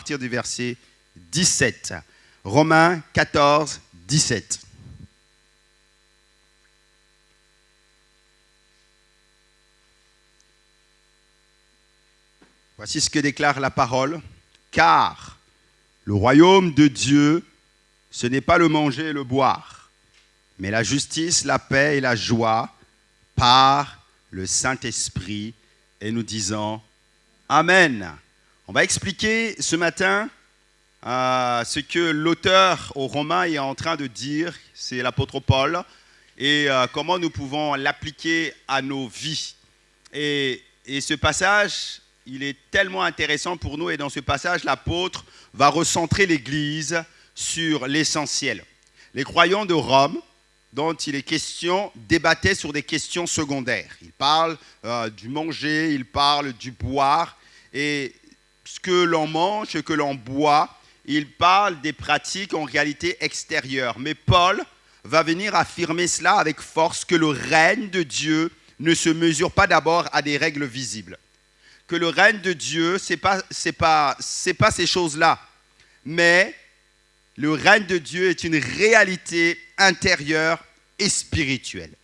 partir du verset 17. Romains 14, 17. Voici ce que déclare la parole. Car le royaume de Dieu, ce n'est pas le manger et le boire, mais la justice, la paix et la joie par le Saint-Esprit. Et nous disons Amen. On va expliquer ce matin ce que l'auteur aux Romains est en train de dire, c'est l'apôtre Paul, et comment nous pouvons l'appliquer à nos vies. Et ce passage, il est tellement intéressant pour nous, et dans ce passage, l'apôtre va recentrer l'Église sur l'essentiel. Les croyants de Rome, dont il est question, débattaient sur des questions secondaires. Il parle du manger, il parle du boire, et ce que l'on mange, ce que l'on boit, il parle des pratiques en réalité extérieures. Mais Paul va venir affirmer cela avec force, que le règne de Dieu ne se mesure pas d'abord à des règles visibles. Que le règne de Dieu, c'est pas ces choses-là, mais le règne de Dieu est une réalité intérieure et spirituelle.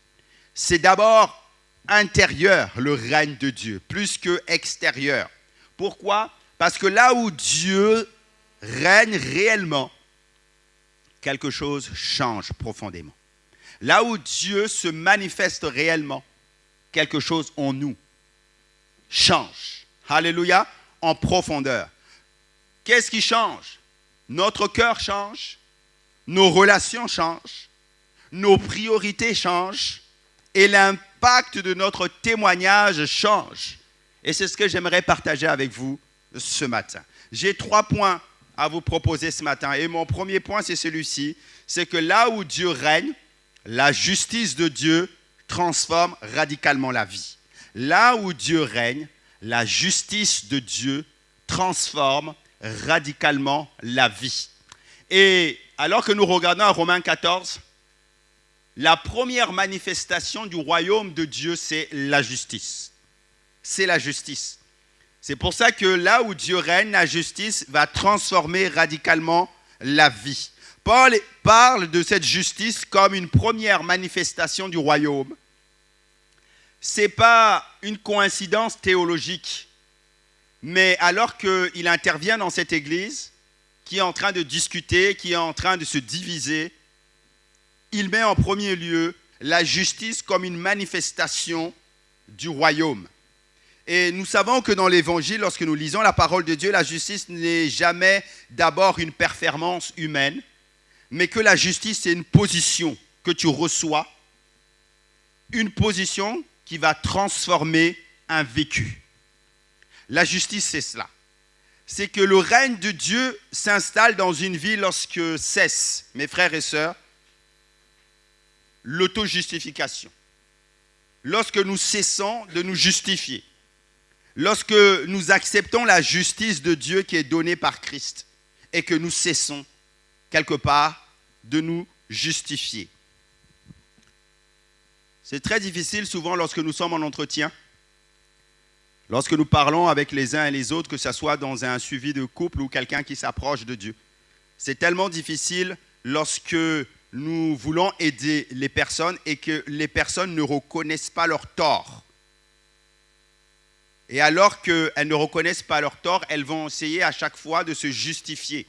C'est d'abord intérieur, le règne de Dieu, plus que extérieur. Pourquoi ? Parce que là où Dieu règne réellement, quelque chose change profondément. Là où Dieu se manifeste réellement, quelque chose en nous change. Alléluia, en profondeur. Qu'est-ce qui change ? Notre cœur change, nos relations changent, nos priorités changent et l'impact de notre témoignage change. Et c'est ce que j'aimerais partager avec vous ce matin. J'ai 3 points à vous proposer ce matin. Et mon premier point, c'est celui-ci. C'est que là où Dieu règne, la justice de Dieu transforme radicalement la vie. Là où Dieu règne, la justice de Dieu transforme radicalement la vie. Et alors que nous regardons à Romains 14, la première manifestation du royaume de Dieu, c'est la justice. C'est la justice. C'est pour ça que là où Dieu règne, la justice va transformer radicalement la vie. Paul parle de cette justice comme une première manifestation du royaume. Ce n'est pas une coïncidence théologique, mais alors qu'il intervient dans cette église qui est en train de discuter, qui est en train de se diviser, il met en premier lieu la justice comme une manifestation du royaume. Et nous savons que dans l'Évangile, lorsque nous lisons la parole de Dieu, la justice n'est jamais d'abord une performance humaine, mais que la justice, c'est une position que tu reçois, une position qui va transformer un vécu. La justice, c'est cela. C'est que le règne de Dieu s'installe dans une vie lorsque cesse, mes frères et sœurs, l'auto-justification. Lorsque nous cessons de nous justifier. Lorsque nous acceptons la justice de Dieu qui est donnée par Christ et que nous cessons quelque part de nous justifier. C'est très difficile souvent lorsque nous sommes en entretien, lorsque nous parlons avec les uns et les autres, que ce soit dans un suivi de couple ou quelqu'un qui s'approche de Dieu. C'est tellement difficile lorsque nous voulons aider les personnes et que les personnes ne reconnaissent pas leur tort. Et alors qu'elles ne reconnaissent pas leur tort, elles vont essayer à chaque fois de se justifier.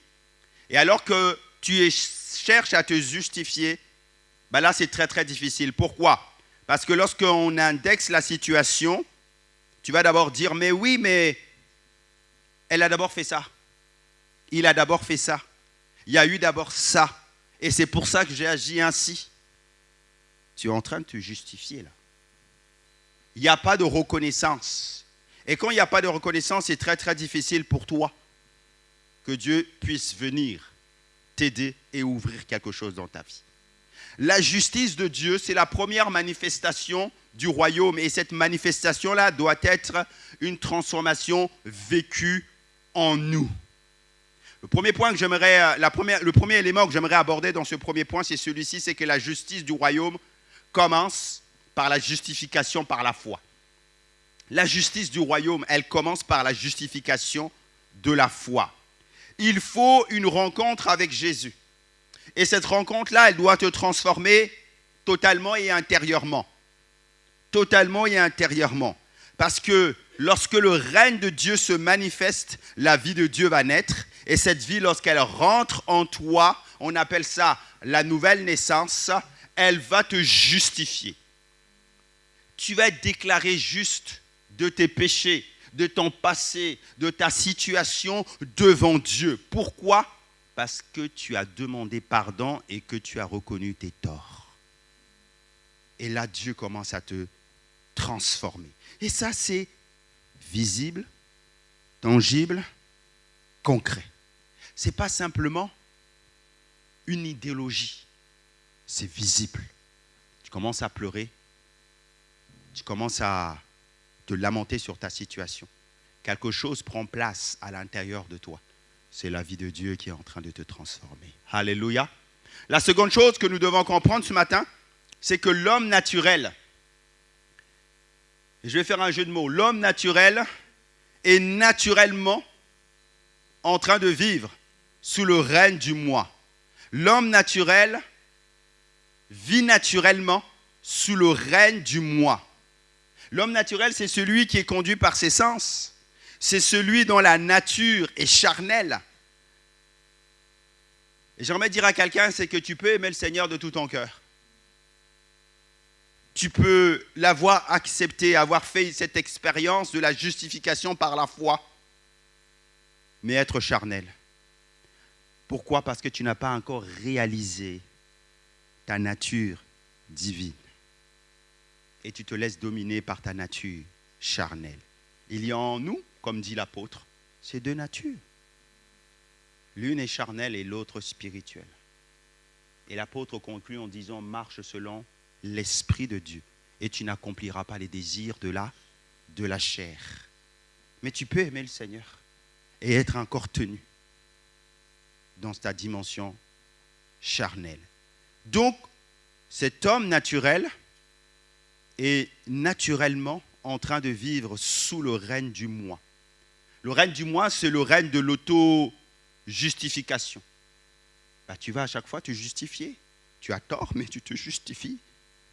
Et alors que tu cherches à te justifier, ben là c'est très très difficile. Pourquoi ? Parce que lorsqu'on indexe la situation, tu vas d'abord dire, mais oui, mais elle a d'abord fait ça. Il a d'abord fait ça. Il y a eu d'abord ça. Et c'est pour ça que j'ai agi ainsi. Tu es en train de te justifier là. Il n'y a pas de reconnaissance. Et quand il n'y a pas de reconnaissance, c'est très très difficile pour toi que Dieu puisse venir t'aider et ouvrir quelque chose dans ta vie. La justice de Dieu, c'est la première manifestation du royaume. Et cette manifestation-là doit être une transformation vécue en nous. Le premier élément que j'aimerais aborder dans ce premier point, c'est celui-ci, c'est que la justice du royaume commence par la justification par la foi. La justice du royaume, elle commence par la justification de la foi. il faut une rencontre avec Jésus. Et cette rencontre-là, elle doit te transformer totalement et intérieurement. Totalement et intérieurement. Parce que lorsque le règne de Dieu se manifeste, la vie de Dieu va naître. Et cette vie, lorsqu'elle rentre en toi, on appelle ça la nouvelle naissance, elle va te justifier. Tu vas être déclaré juste de tes péchés, de ton passé, de ta situation devant Dieu. Pourquoi ? Parce que tu as demandé pardon et que tu as reconnu tes torts. Et là, Dieu commence à te transformer. Et ça, c'est visible, tangible, concret. Ce n'est pas simplement une idéologie. C'est visible. Tu commences à pleurer. Tu commences à te lamenter sur ta situation. Quelque chose prend place à l'intérieur de toi. C'est la vie de Dieu qui est en train de te transformer. Alléluia. La seconde chose que nous devons comprendre ce matin, c'est que l'homme naturel, je vais faire un jeu de mots, l'homme naturel est naturellement en train de vivre sous le règne du moi. L'homme naturel vit naturellement sous le règne du moi. L'homme naturel, c'est celui qui est conduit par ses sens. C'est celui dont la nature est charnelle. Et j'aimerais dire à quelqu'un, c'est que tu peux aimer le Seigneur de tout ton cœur. Tu peux l'avoir accepté, avoir fait cette expérience de la justification par la foi, mais être charnel. Pourquoi ? Parce que tu n'as pas encore réalisé ta nature divine. Et tu te laisses dominer par ta nature charnelle. Il y a en nous, comme dit l'apôtre, ces deux natures. L'une est charnelle et l'autre spirituelle. Et l'apôtre conclut en disant, marche selon l'Esprit de Dieu. Et tu n'accompliras pas les désirs de la chair. Mais tu peux aimer le Seigneur et être encore tenu dans ta dimension charnelle. Donc, cet homme naturel est naturellement en train de vivre sous le règne du moi. Le règne du moi, c'est le règne de l'auto-justification. Tu vas à chaque fois te justifier. Tu as tort, mais tu te justifies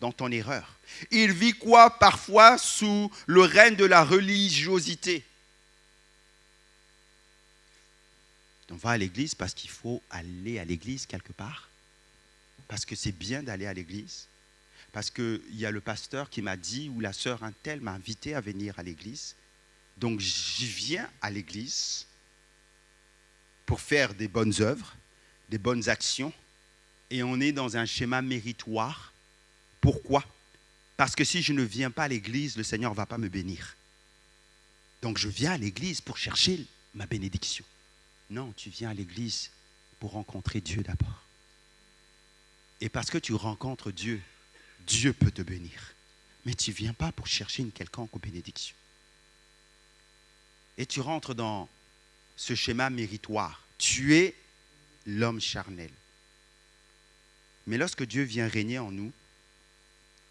dans ton erreur. Il vit quoi parfois sous le règne de la religiosité. On va à l'église parce qu'il faut aller à l'église quelque part. Parce que c'est bien d'aller à l'église. Parce qu'il y a le pasteur qui m'a dit, ou la sœur un tel m'a invité à venir à l'église. Donc j'y viens à l'église pour faire des bonnes œuvres, des bonnes actions. Et on est dans un schéma méritoire. Pourquoi ? Parce que si je ne viens pas à l'église, le Seigneur ne va pas me bénir. Donc je viens à l'église pour chercher ma bénédiction. Non, tu viens à l'église pour rencontrer Dieu d'abord. Et parce que tu rencontres Dieu, Dieu peut te bénir. Mais tu ne viens pas pour chercher une quelconque bénédiction. Et tu rentres dans ce schéma méritoire. Tu es l'homme charnel. Mais lorsque Dieu vient régner en nous,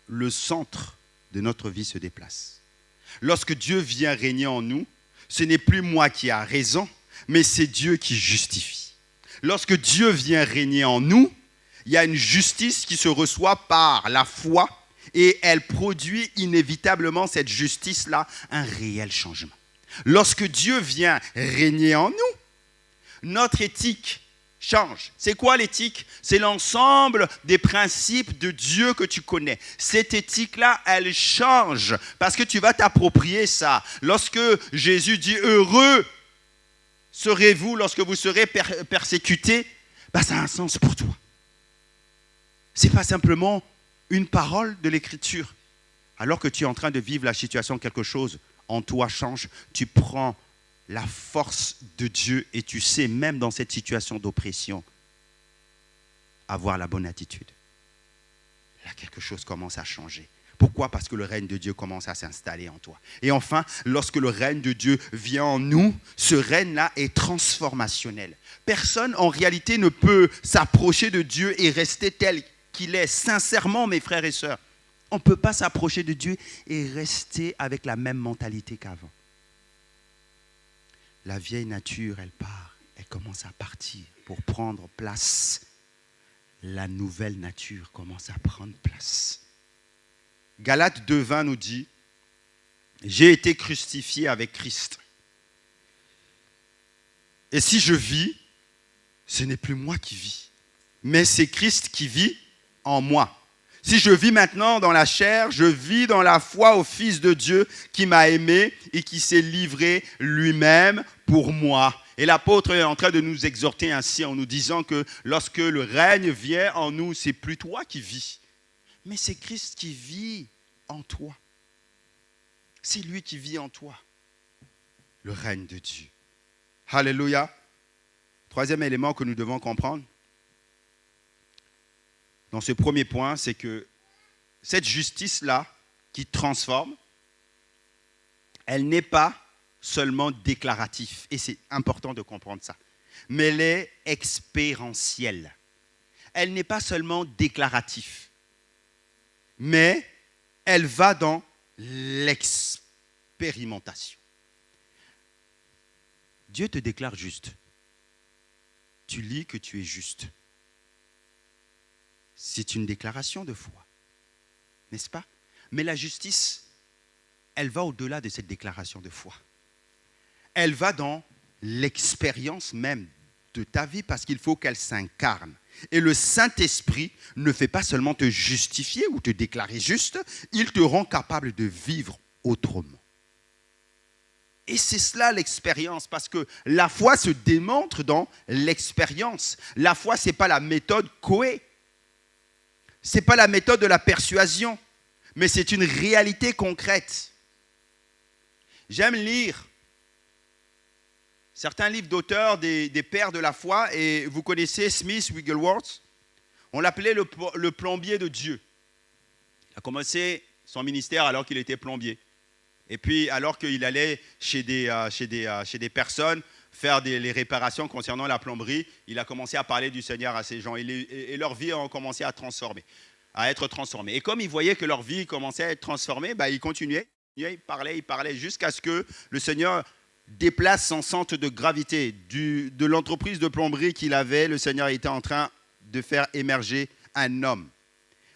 le centre de notre vie se déplace. Lorsque Dieu vient régner en nous, ce n'est plus moi qui ai raison, mais c'est Dieu qui justifie. Lorsque Dieu vient régner en nous, il y a une justice qui se reçoit par la foi et elle produit inévitablement, cette justice-là, un réel changement. Lorsque Dieu vient régner en nous, notre éthique change. C'est quoi l'éthique ? C'est l'ensemble des principes de Dieu que tu connais. Cette éthique-là, elle change parce que tu vas t'approprier ça. Lorsque Jésus dit « Heureux serez-vous lorsque vous serez persécutés », ça a un sens pour toi. Ce n'est pas simplement une parole de l'Écriture. Alors que tu es en train de vivre la situation, quelque chose en toi change, tu prends la force de Dieu et tu sais, même dans cette situation d'oppression, avoir la bonne attitude. Là, quelque chose commence à changer. Pourquoi ? Parce que le règne de Dieu commence à s'installer en toi. Et enfin, lorsque le règne de Dieu vient en nous, ce règne-là est transformationnel. Personne, en réalité, ne peut s'approcher de Dieu et rester tel qu'il est. Sincèrement, mes frères et sœurs, on ne peut pas s'approcher de Dieu et rester avec la même mentalité qu'avant. La vieille nature, elle part, elle commence à partir pour prendre place. La nouvelle nature commence à prendre place. Galates 2,20 nous dit « J'ai été crucifié avec Christ. Et si je vis, ce n'est plus moi qui vis, mais c'est Christ qui vit en moi. Si je vis maintenant dans la chair, je vis dans la foi au Fils de Dieu qui m'a aimé et qui s'est livré lui-même pour moi. » Et l'apôtre est en train de nous exhorter ainsi en nous disant que lorsque le règne vient en nous, c'est plus toi qui vis, mais c'est Christ qui vit en toi. C'est lui qui vit en toi, le règne de Dieu. Alléluia. Troisième élément que nous devons comprendre dans ce premier point, c'est que cette justice-là qui transforme, elle n'est pas seulement déclarative, et c'est important de comprendre ça, mais elle est expérientielle. Elle n'est pas seulement déclarative, mais elle va dans l'expérimentation. Dieu te déclare juste. Tu lis que tu es juste. C'est une déclaration de foi, n'est-ce pas? Mais la justice, elle va au-delà de cette déclaration de foi. Elle va dans l'expérience même de ta vie parce qu'il faut qu'elle s'incarne. Et le Saint-Esprit ne fait pas seulement te justifier ou te déclarer juste, il te rend capable de vivre autrement. Et c'est cela l'expérience, parce que la foi se démontre dans l'expérience. La foi, ce n'est pas la méthode Coué. Ce n'est pas la méthode de la persuasion, mais c'est une réalité concrète. J'aime lire certains livres d'auteurs des pères de la foi, et vous connaissez Smith Wigglesworth. On l'appelait le plombier de Dieu. Il a commencé son ministère alors qu'il était plombier. Et puis, alors qu'il allait chez des personnes faire les réparations concernant la plomberie, il a commencé à parler du Seigneur à ces gens. Et leur vie a commencé à être transformée. Et comme il voyait que leur vie commençait à être transformée, il continuait, il parlait jusqu'à ce que le Seigneur déplace son centre de gravité. De l'entreprise de plomberie qu'il avait, le Seigneur était en train de faire émerger un homme.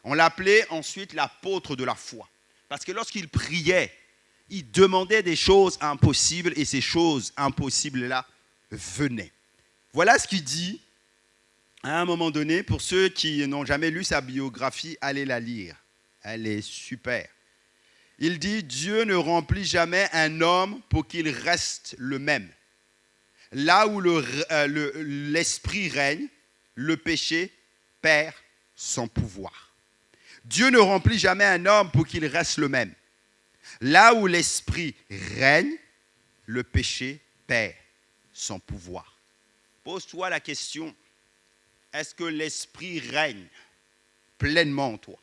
On l'appelait ensuite l'apôtre de la foi. Parce que lorsqu'il priait, il demandait des choses impossibles et ces choses impossibles-là venaient. Voilà ce qu'il dit à un moment donné. Pour ceux qui n'ont jamais lu sa biographie, allez la lire. Elle est super. Il dit « Dieu ne remplit jamais un homme pour qu'il reste le même. Là où l'esprit règne, le péché perd son pouvoir. Dieu ne remplit jamais un homme pour qu'il reste le même. Là où l'esprit règne, le péché perd son pouvoir. » Pose-toi la question, est-ce que l'esprit règne pleinement en toi?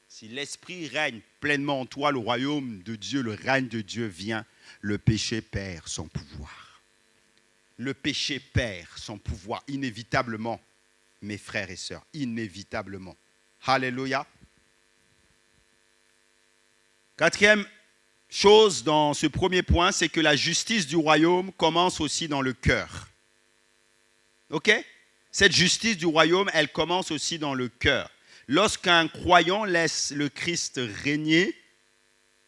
Si l'esprit règne pleinement en toi, le royaume de Dieu, le règne de Dieu vient, le péché perd son pouvoir. Le péché perd son pouvoir inévitablement, mes frères et sœurs, inévitablement. Alléluia. Quatrième chose dans ce premier point, c'est que la justice du royaume commence aussi dans le cœur. Ok? Cette justice du royaume, elle commence aussi dans le cœur. Lorsqu'un croyant laisse le Christ régner,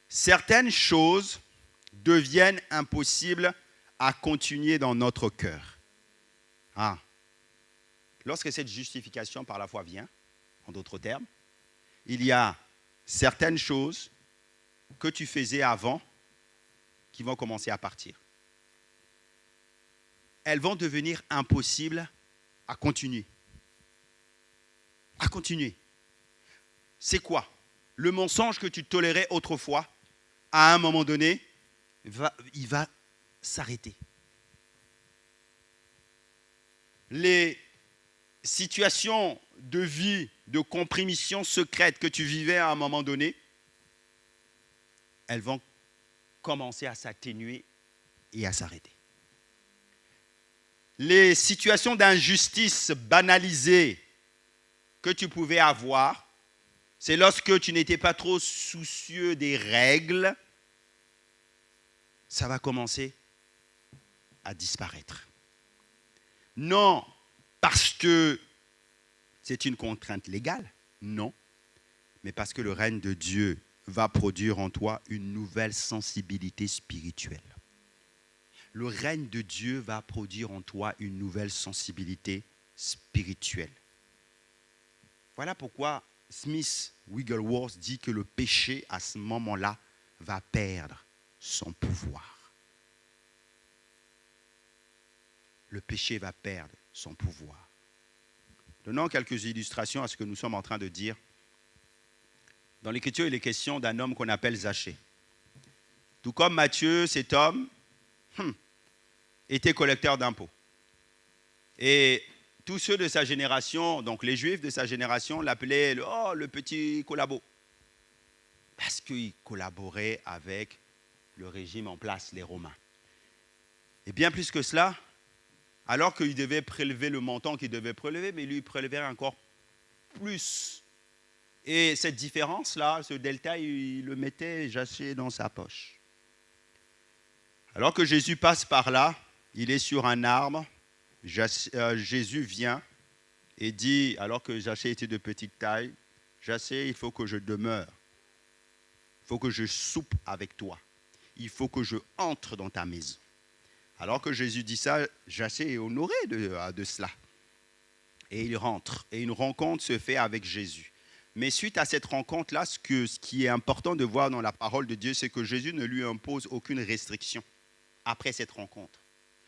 certaines choses deviennent impossibles à continuer dans notre cœur. Lorsque cette justification par la foi vient, en d'autres termes, il y a certaines choses que tu faisais avant qui vont commencer à partir. Elles vont devenir impossibles à continuer. À continuer. C'est quoi? Le mensonge que tu tolérais autrefois, à un moment donné, il va s'arrêter. Les situations de vie, de compromission secrète que tu vivais à un moment donné, elles vont commencer à s'atténuer et à s'arrêter. Les situations d'injustice banalisée que tu pouvais avoir, c'est lorsque tu n'étais pas trop soucieux des règles, ça va commencer à disparaître. Non parce que c'est une contrainte légale, non, mais parce que le règne de Dieu va produire en toi une nouvelle sensibilité spirituelle. Le règne de Dieu va produire en toi une nouvelle sensibilité spirituelle. Voilà pourquoi Smith Wigglesworth dit que le péché, à ce moment-là, va perdre son pouvoir. Le péché va perdre son pouvoir. Donnons quelques illustrations à ce que nous sommes en train de dire. Dans l'Écriture, il est question d'un homme qu'on appelle Zachée. Tout comme Matthieu, cet homme était collecteur d'impôts. Et tous ceux de sa génération, donc les Juifs de sa génération, l'appelaient le petit collabo. Parce qu'il collaborait avec le régime en place, les Romains. Et bien plus que cela, alors qu'il devait prélever le montant qu'il devait prélever, mais lui, il prélevait encore plus. Et cette différence-là, ce delta, il le mettait Zachée dans sa poche. Alors que Jésus passe par là, il est sur un arbre. Jésus vient et dit, alors que Zachée était de petite taille, Zachée, il faut que je demeure. Il faut que je soupe avec toi. Il faut que je entre dans ta maison. Alors que Jésus dit ça, Zachée est honoré de cela. Et il rentre. Et une rencontre se fait avec Jésus. Mais suite à cette rencontre-là, ce qui est important de voir dans la parole de Dieu, c'est que Jésus ne lui impose aucune restriction après cette rencontre.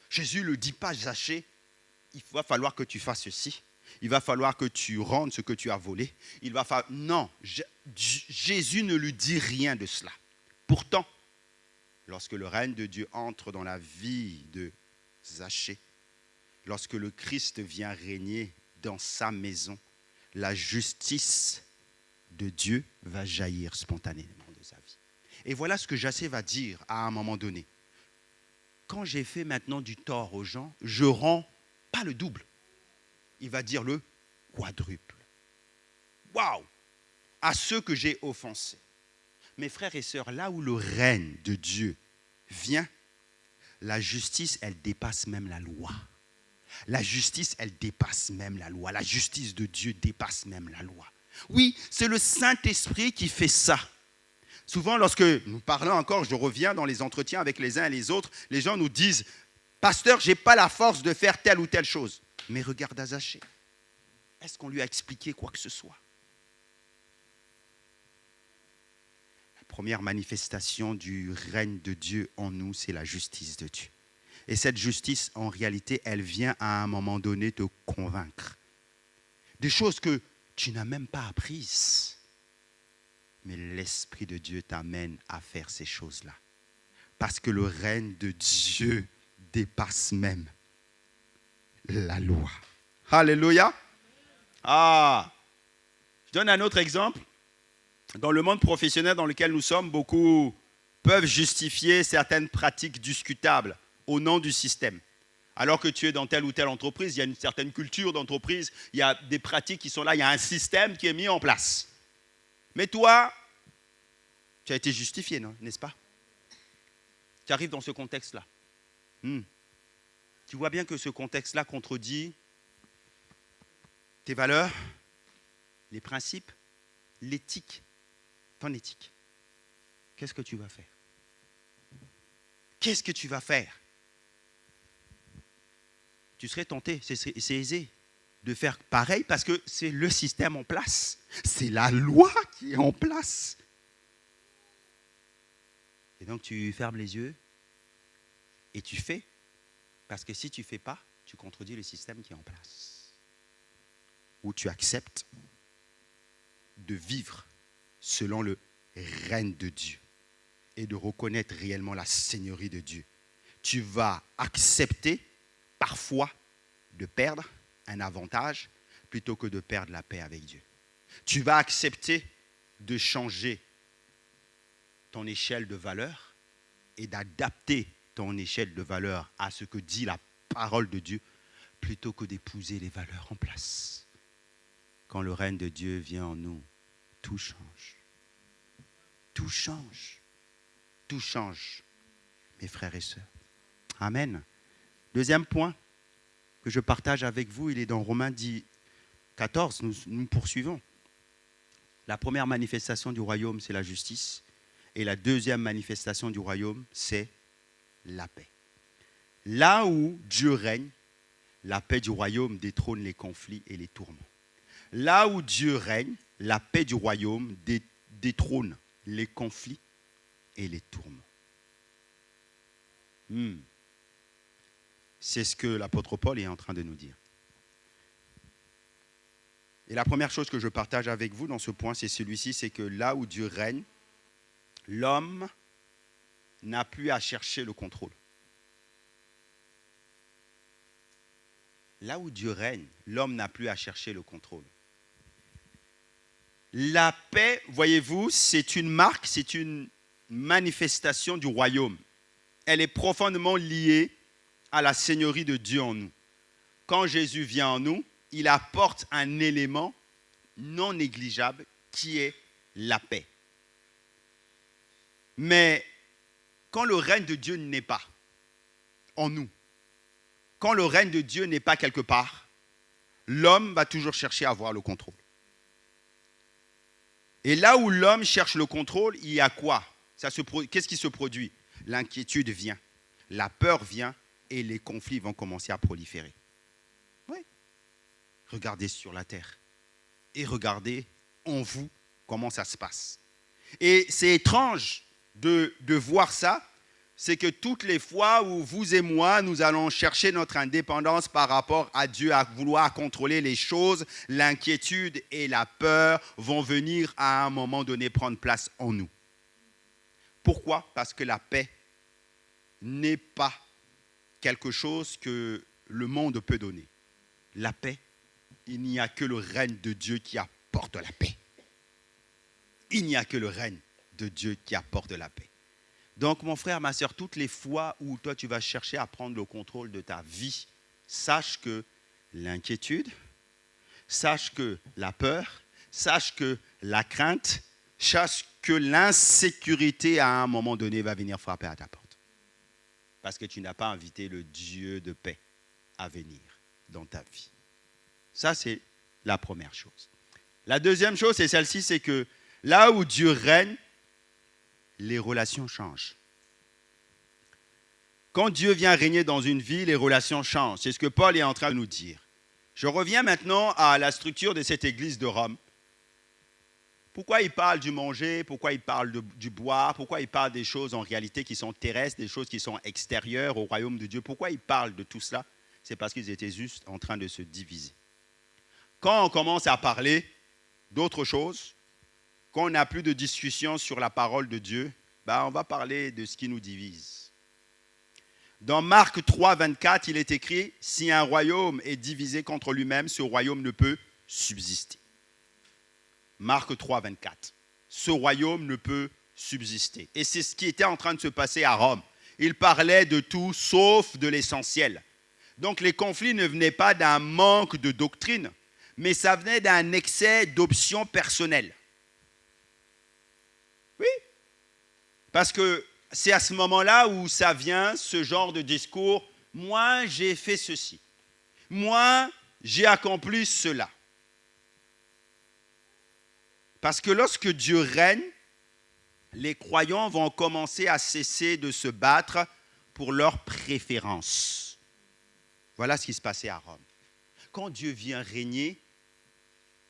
Jésus ne dit pas, Zachée, il va falloir que tu fasses ceci. Il va falloir que tu rendes ce que tu as volé. Non, Jésus ne lui dit rien de cela. Pourtant, lorsque le règne de Dieu entre dans la vie de Zachée, lorsque le Christ vient régner dans sa maison, la justice de Dieu va jaillir spontanément de sa vie. Et voilà ce que Zachée va dire à un moment donné. Quand j'ai fait maintenant du tort aux gens, je rends pas le double. Il va dire le quadruple. Waouh! À ceux que j'ai offensés. Mes frères et sœurs, là où le règne de Dieu vient, la justice, elle dépasse même la loi. La justice, elle dépasse même la loi. La justice de Dieu dépasse même la loi. Oui, c'est le Saint-Esprit qui fait ça. Souvent, lorsque nous parlons encore, je reviens dans les entretiens avec les uns et les autres, les gens nous disent, « Pasteur, je n'ai pas la force de faire telle ou telle chose. » Mais regarde Zachée. Est-ce qu'on lui a expliqué quoi que ce soit? La première manifestation du règne de Dieu en nous, c'est la justice de Dieu. Et cette justice, en réalité, elle vient à un moment donné te convaincre. Des choses que tu n'as même pas apprises. Mais l'Esprit de Dieu t'amène à faire ces choses-là. Parce que le règne de Dieu dépasse même la loi. Alléluia. Je donne un autre exemple. Dans le monde professionnel dans lequel nous sommes, beaucoup peuvent justifier certaines pratiques discutables au nom du système. Alors que tu es dans telle ou telle entreprise, il y a une certaine culture d'entreprise, il y a des pratiques qui sont là, il y a un système qui est mis en place. Mais toi, tu as été justifié, non, n'est-ce pas? Tu arrives dans ce contexte-là. Tu vois bien que ce contexte-là contredit tes valeurs, les principes, l'éthique, ton éthique. Qu'est-ce que tu vas faire? Qu'est-ce que tu vas faire? Tu serais tenté, c'est aisé de faire pareil parce que c'est le système en place. C'est la loi qui est en place. Et donc tu fermes les yeux et tu fais. Parce que si tu ne fais pas, tu contredis le système qui est en place. Ou tu acceptes de vivre selon le règne de Dieu et de reconnaître réellement la seigneurie de Dieu. Tu vas accepter parfois de perdre un avantage plutôt que de perdre la paix avec Dieu. Tu vas accepter de changer ton échelle de valeur et d'adapter ton échelle de valeur à ce que dit la parole de Dieu plutôt que d'épouser les valeurs en place. Quand le règne de Dieu vient en nous, tout change. Tout change. Tout change, mes frères et sœurs. Amen. Deuxième point, que je partage avec vous, il est dans Romains 10, 14. Nous poursuivons. La première manifestation du royaume, c'est la justice. Et la deuxième manifestation du royaume, c'est la paix. Là où Dieu règne, la paix du royaume détrône les conflits et les tourments. Là où Dieu règne, la paix du royaume détrône les conflits et les tourments. C'est ce que l'apôtre Paul est en train de nous dire. Et la première chose que je partage avec vous dans ce point, c'est celui-ci, c'est que là où Dieu règne, l'homme n'a plus à chercher le contrôle. Là où Dieu règne, l'homme n'a plus à chercher le contrôle. La paix, voyez-vous, c'est une marque, c'est une manifestation du royaume. Elle est profondément liée à la seigneurie de Dieu en nous. Quand Jésus vient en nous, il apporte un élément non négligeable qui est la paix. Mais quand le règne de Dieu n'est pas en nous, quand le règne de Dieu n'est pas quelque part, l'homme va toujours chercher à avoir le contrôle. Et là où l'homme cherche le contrôle, il y a quoi? Qu'est-ce qui se produit? L'inquiétude vient, la peur vient et les conflits vont commencer à proliférer. Oui. Regardez sur la terre et regardez en vous comment ça se passe. Et c'est étrange de voir ça. C'est que toutes les fois où vous et moi, nous allons chercher notre indépendance par rapport à Dieu, à vouloir contrôler les choses, l'inquiétude et la peur vont venir à un moment donné prendre place en nous. Pourquoi? Parce que la paix n'est pas quelque chose que le monde peut donner. La paix, il n'y a que le règne de Dieu qui apporte la paix. Il n'y a que le règne de Dieu qui apporte la paix. Donc, mon frère, ma soeur, toutes les fois où toi, tu vas chercher à prendre le contrôle de ta vie, sache que l'inquiétude, sache que la peur, sache que la crainte, sache que l'insécurité, à un moment donné, va venir frapper à ta porte. Parce que tu n'as pas invité le Dieu de paix à venir dans ta vie. Ça, c'est la première chose. La deuxième chose, c'est celle-ci, c'est que là où Dieu règne, les relations changent. Quand Dieu vient régner dans une vie, les relations changent. C'est ce que Paul est en train de nous dire. Je reviens maintenant à la structure de cette église de Rome. Pourquoi il parle du manger? Pourquoi il parle du boire? Pourquoi il parle des choses en réalité qui sont terrestres, des choses qui sont extérieures au royaume de Dieu? Pourquoi il parle de tout cela? C'est parce qu'ils étaient juste en train de se diviser. Quand on commence à parler d'autres choses, quand on n'a plus de discussion sur la parole de Dieu, on va parler de ce qui nous divise. Dans Marc 3, 24, il est écrit « Si un royaume est divisé contre lui-même, ce royaume ne peut subsister. » Marc 3, 24. Ce royaume ne peut subsister. Et c'est ce qui était en train de se passer à Rome. Il parlait de tout sauf de l'essentiel. Donc les conflits ne venaient pas d'un manque de doctrine, mais ça venait d'un excès d'options personnelles. Oui, parce que c'est à ce moment-là où ça vient, ce genre de discours. Moi, j'ai fait ceci. Moi, j'ai accompli cela. Parce que lorsque Dieu règne, les croyants vont commencer à cesser de se battre pour leurs préférences. Voilà ce qui se passait à Rome. Quand Dieu vient régner,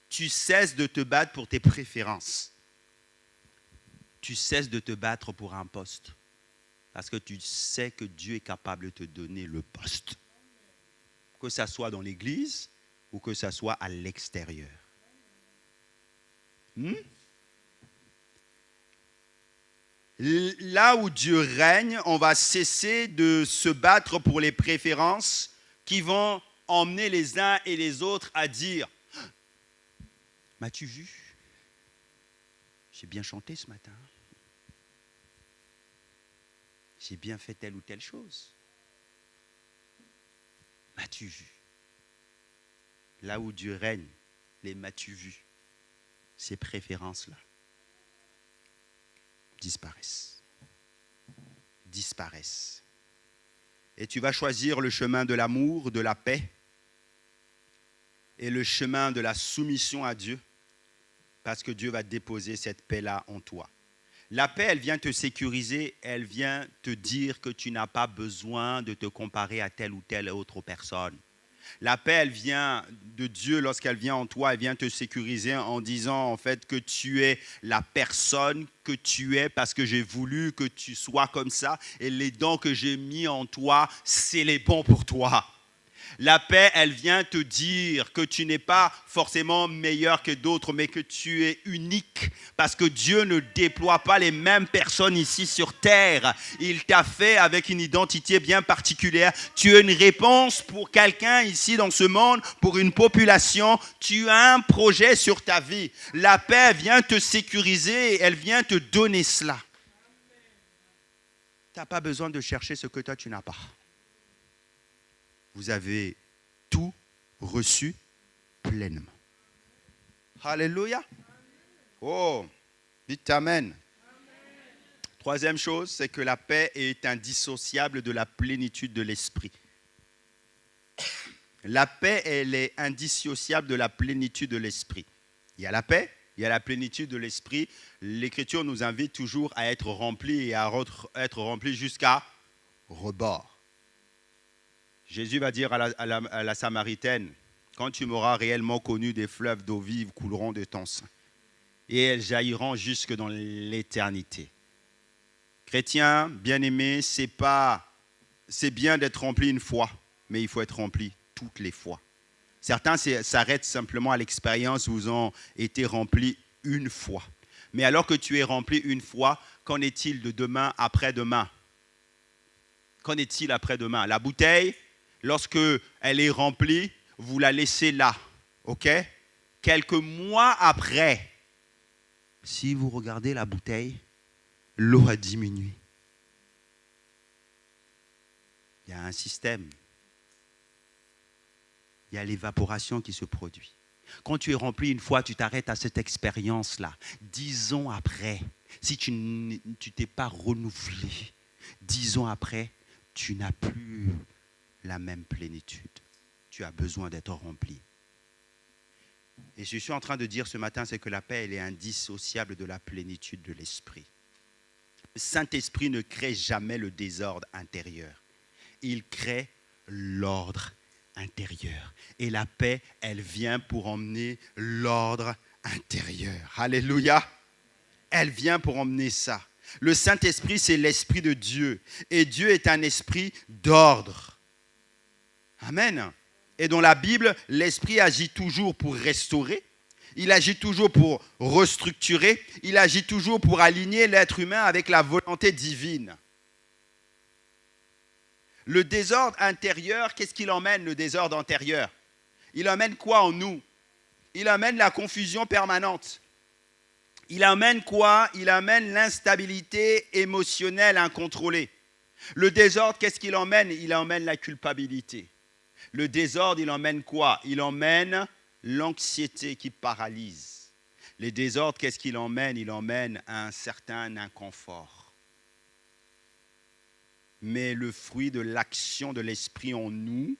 tu cesses de te battre pour tes préférences. Tu cesses de te battre pour un poste. Parce que tu sais que Dieu est capable de te donner le poste. Que ça soit dans l'église ou que ça soit à l'extérieur. Là où Dieu règne, on va cesser de se battre pour les préférences qui vont emmener les uns et les autres à dire « M'as-tu vu? J'ai bien chanté ce matin. J'ai bien fait telle ou telle chose. M'as-tu vu? » Là où Dieu règne, les m'as-tu vu, ces préférences-là disparaissent. Disparaissent. Et tu vas choisir le chemin de l'amour, de la paix, et le chemin de la soumission à Dieu, parce que Dieu va déposer cette paix-là en toi. La paix, elle vient te sécuriser, elle vient te dire que tu n'as pas besoin de te comparer à telle ou telle autre personne. La paix, elle vient de Dieu lorsqu'elle vient en toi, elle vient te sécuriser en disant en fait que tu es la personne que tu es parce que j'ai voulu que tu sois comme ça et les dons que j'ai mis en toi, c'est les bons pour toi. La paix, elle vient te dire que tu n'es pas forcément meilleur que d'autres, mais que tu es unique. Parce que Dieu ne déploie pas les mêmes personnes ici sur terre. Il t'a fait avec une identité bien particulière. Tu as une réponse pour quelqu'un ici dans ce monde, pour une population. Tu as un projet sur ta vie. La paix vient te sécuriser et elle vient te donner cela. Tu n'as pas besoin de chercher ce que toi tu n'as pas. Vous avez tout reçu pleinement. Alléluia. Oh, dites Amen. Troisième chose, c'est que la paix est indissociable de la plénitude de l'esprit. La paix, elle est indissociable de la plénitude de l'esprit. Il y a la paix, il y a la plénitude de l'esprit. L'Écriture nous invite toujours à être remplis et à être remplis jusqu'à rebord. Jésus va dire à la Samaritaine, quand tu m'auras réellement connu, des fleuves d'eau vive couleront de ton sein et elles jailliront jusque dans l'éternité. Chrétien, bien-aimé, c'est bien d'être rempli une fois, mais il faut être rempli toutes les fois. Certains s'arrêtent simplement à l'expérience où ils ont été remplis une fois. Mais alors que tu es rempli une fois, qu'en est-il de demain, après-demain? Qu'en est-il après-demain? La bouteille, lorsque elle est remplie, vous la laissez là, ok? Quelques mois après, si vous regardez la bouteille, l'eau a diminué. Il y a un système. Il y a l'évaporation qui se produit. Quand tu es rempli une fois, tu t'arrêtes à cette expérience-là. 10 ans après, si tu t'es pas renouvelé, 10 ans après, tu n'as plus la même plénitude. Tu as besoin d'être rempli. Et je suis en train de dire ce matin, c'est que la paix, elle est indissociable de la plénitude de l'esprit. Le Saint-Esprit ne crée jamais le désordre intérieur. Il crée l'ordre intérieur. Et la paix, elle vient pour emmener l'ordre intérieur. Alléluia. Elle vient pour emmener ça. Le Saint-Esprit, c'est l'Esprit de Dieu. Et Dieu est un esprit d'ordre. Amen. Et dans la Bible, l'Esprit agit toujours pour restaurer. Il agit toujours pour restructurer. Il agit toujours pour aligner l'être humain avec la volonté divine. Le désordre intérieur, qu'est-ce qu'il emmène, le désordre intérieur? Il emmène quoi en nous? Il emmène la confusion permanente. Il amène quoi? Il amène l'instabilité émotionnelle incontrôlée. Le désordre, qu'est-ce qu'il emmène? Il emmène la culpabilité. Le désordre, il emmène quoi? Il emmène l'anxiété qui paralyse. Les désordres, qu'est-ce qu'il emmène? Il emmène un certain inconfort. Mais le fruit de l'action de l'esprit en nous,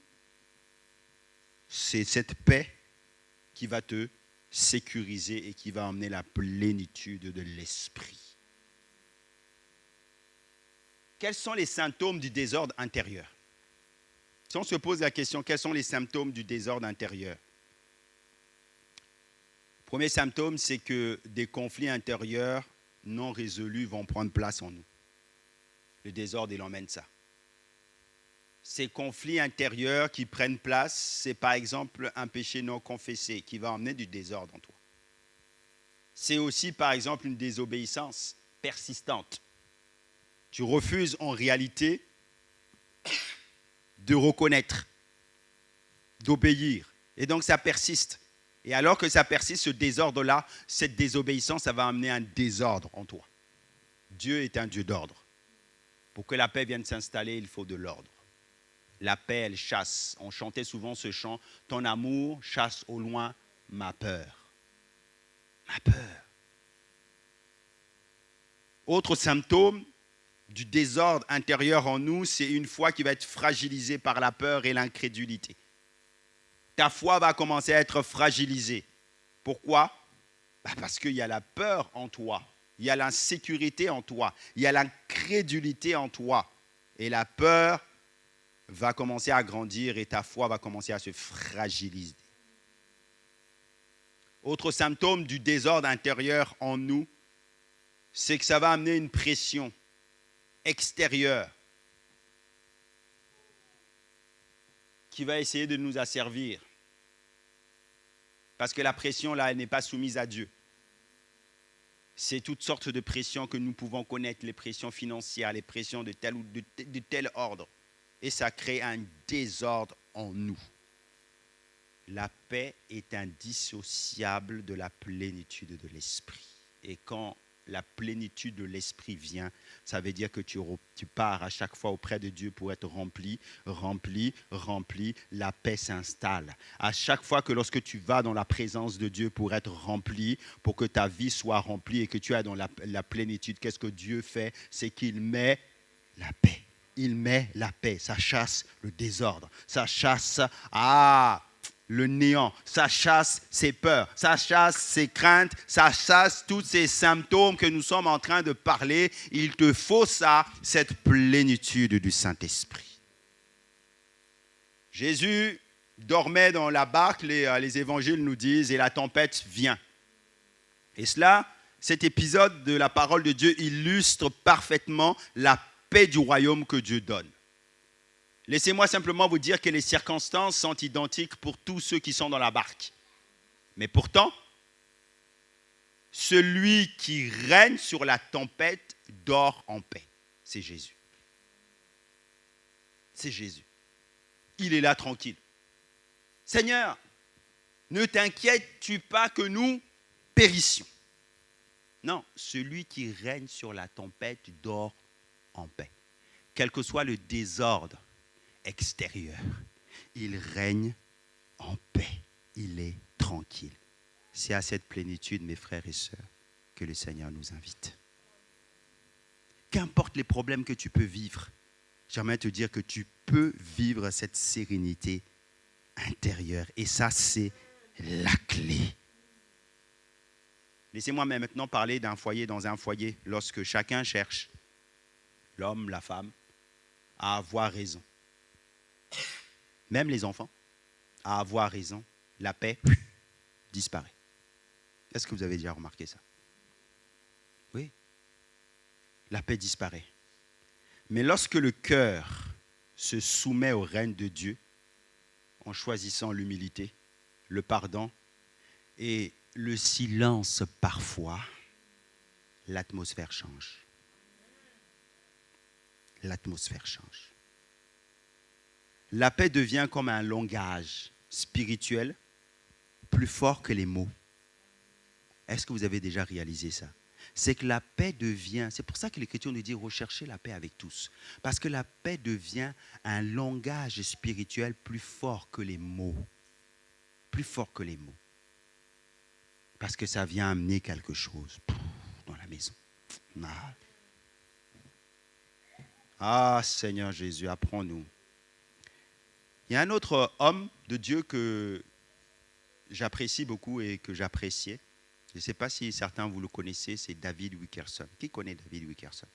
c'est cette paix qui va te sécuriser et qui va emmener la plénitude de l'esprit. Quels sont les symptômes du désordre intérieur? Si on se pose la question, quels sont les symptômes du désordre intérieur? Le premier symptôme, c'est que des conflits intérieurs non résolus vont prendre place en nous. Le désordre, il emmène ça. Ces conflits intérieurs qui prennent place, c'est par exemple un péché non confessé qui va emmener du désordre en toi. C'est aussi par exemple une désobéissance persistante. Tu refuses en réalité de reconnaître, d'obéir. Et donc ça persiste. Et alors que ça persiste, ce désordre-là, cette désobéissance, ça va amener un désordre en toi. Dieu est un Dieu d'ordre. Pour que la paix vienne s'installer, il faut de l'ordre. La paix, elle chasse. On chantait souvent ce chant. Ton amour chasse au loin ma peur. Ma peur. Autre symptôme du désordre intérieur en nous, c'est une foi qui va être fragilisée par la peur et l'incrédulité. ta foi va commencer à être fragilisée. Pourquoi? Parce qu'il y a la peur en toi, il y a l'insécurité en toi, il y a l'incrédulité en toi. Et la peur va commencer à grandir et ta foi va commencer à se fragiliser. Autre symptôme du désordre intérieur en nous, c'est que ça va amener une pression extérieure qui va essayer de nous asservir. Parce que la pression, là, elle n'est pas soumise à Dieu. C'est toutes sortes de pressions que nous pouvons connaître, les pressions financières, les pressions de tel ou de tel ordre. Et ça crée un désordre en nous. La paix est indissociable de la plénitude de l'esprit. Et quand la plénitude de l'esprit vient, ça veut dire que tu pars à chaque fois auprès de Dieu pour être rempli. La paix s'installe. À chaque fois que lorsque tu vas dans la présence de Dieu pour être rempli, pour que ta vie soit remplie et que tu es dans la plénitude, qu'est-ce que Dieu fait? C'est qu'il met la paix. Il met la paix. Ça chasse le désordre. Ça chasse le néant, ça chasse ses peurs, ça chasse ses craintes, ça chasse tous ces symptômes que nous sommes en train de parler. Il te faut ça, cette plénitude du Saint-Esprit. Jésus dormait dans la barque, les évangiles nous disent, et la tempête vient. Et cet épisode de la parole de Dieu illustre parfaitement la paix du royaume que Dieu donne. Laissez-moi simplement vous dire que les circonstances sont identiques pour tous ceux qui sont dans la barque. Mais pourtant, celui qui règne sur la tempête dort en paix. C'est Jésus. C'est Jésus. Il est là tranquille. Seigneur, ne t'inquiètes-tu pas que nous périssions? Non, celui qui règne sur la tempête dort en paix. Quel que soit le désordre extérieur, il règne en paix, il est tranquille. C'est à cette plénitude, mes frères et sœurs, que le Seigneur nous invite. Qu'importe les problèmes que tu peux vivre, j'aimerais te dire que tu peux vivre cette sérénité intérieure. Et ça, c'est la clé. Laissez-moi maintenant parler d'un foyer dans un foyer, lorsque chacun cherche, l'homme, la femme, à avoir raison. Même les enfants, à avoir raison, la paix disparaît. Est-ce que vous avez déjà remarqué ça? Oui. La paix disparaît. Mais lorsque le cœur se soumet au règne de Dieu, en choisissant l'humilité, le pardon et le silence parfois, l'atmosphère change. L'atmosphère change. La paix devient comme un langage spirituel plus fort que les mots. Est-ce que vous avez déjà réalisé ça? C'est que la paix devient, c'est pour ça que l'Écriture nous dit recherchez la paix avec tous. Parce que la paix devient un langage spirituel plus fort que les mots. Plus fort que les mots. Parce que ça vient amener quelque chose dans la maison. Ah Seigneur Jésus, apprends-nous. Il y a un autre homme de Dieu que j'apprécie beaucoup et que j'appréciais. Je ne sais pas si certains vous le connaissez, c'est David Wilkerson. Qui connaît David Wilkerson?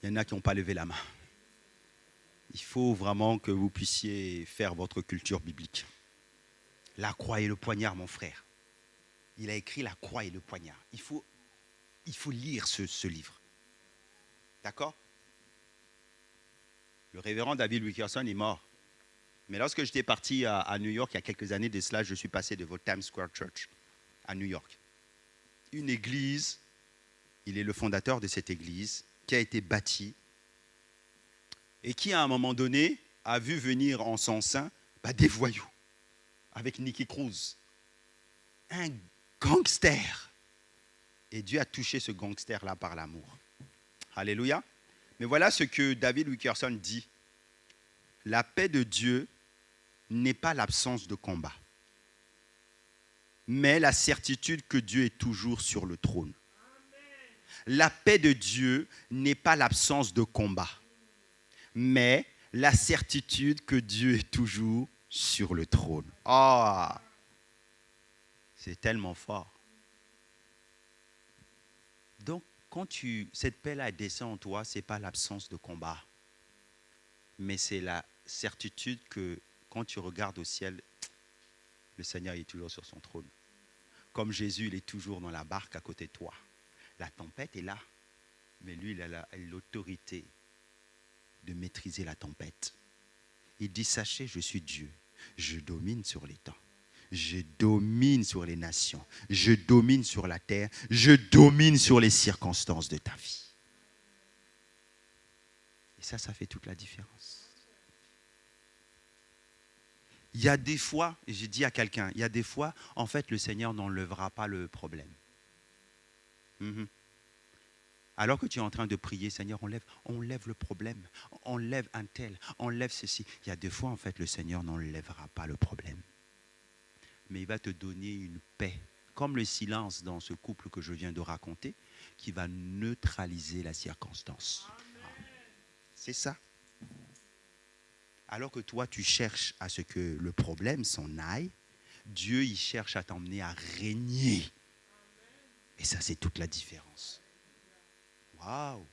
Il y en a qui n'ont pas levé la main. Il faut vraiment que vous puissiez faire votre culture biblique. La croix et le poignard, mon frère. Il a écrit La croix et le poignard. Il faut lire ce livre. D'accord? Le révérend David Wilkerson est mort. Mais lorsque j'étais parti à New York, il y a quelques années de cela, je suis passé devant Times Square Church à New York. Une église, il est le fondateur de cette église, qui a été bâtie et qui, à un moment donné, a vu venir en son sein des voyous, avec Nicky Cruz, un gangster. Et Dieu a touché ce gangster-là par l'amour. Alléluia. Mais voilà ce que David Wilkerson dit. La paix de Dieu n'est pas l'absence de combat, mais la certitude que Dieu est toujours sur le trône. La paix de Dieu n'est pas l'absence de combat, mais La certitude que Dieu est toujours sur le trône. Ah, c'est tellement fort. Donc, quand cette paix-là descend en toi, ce n'est pas l'absence de combat, mais c'est la certitude que quand tu regardes au ciel, le Seigneur est toujours sur son trône. Comme Jésus, il est toujours dans la barque à côté de toi. La tempête est là, mais lui, il a l'autorité de maîtriser la tempête. Il dit, sachez, je suis Dieu, je domine sur les temps. Je domine sur les nations, je domine sur la terre, je domine sur les circonstances de ta vie. Et ça fait toute la différence. Il y a des fois, et j'ai dit à quelqu'un, il y a des fois, en fait, le Seigneur n'enlèvera pas le problème. Alors que tu es en train de prier, Seigneur, enlève le problème, enlève un tel, enlève ceci. Il y a des fois, en fait, le Seigneur n'enlèvera pas le problème. Mais il va te donner une paix, comme le silence dans ce couple que je viens de raconter, qui va neutraliser la circonstance. C'est ça. Alors que toi, tu cherches à ce que le problème s'en aille, Dieu, il cherche à t'emmener à régner. Et ça, c'est toute la différence. Waouh!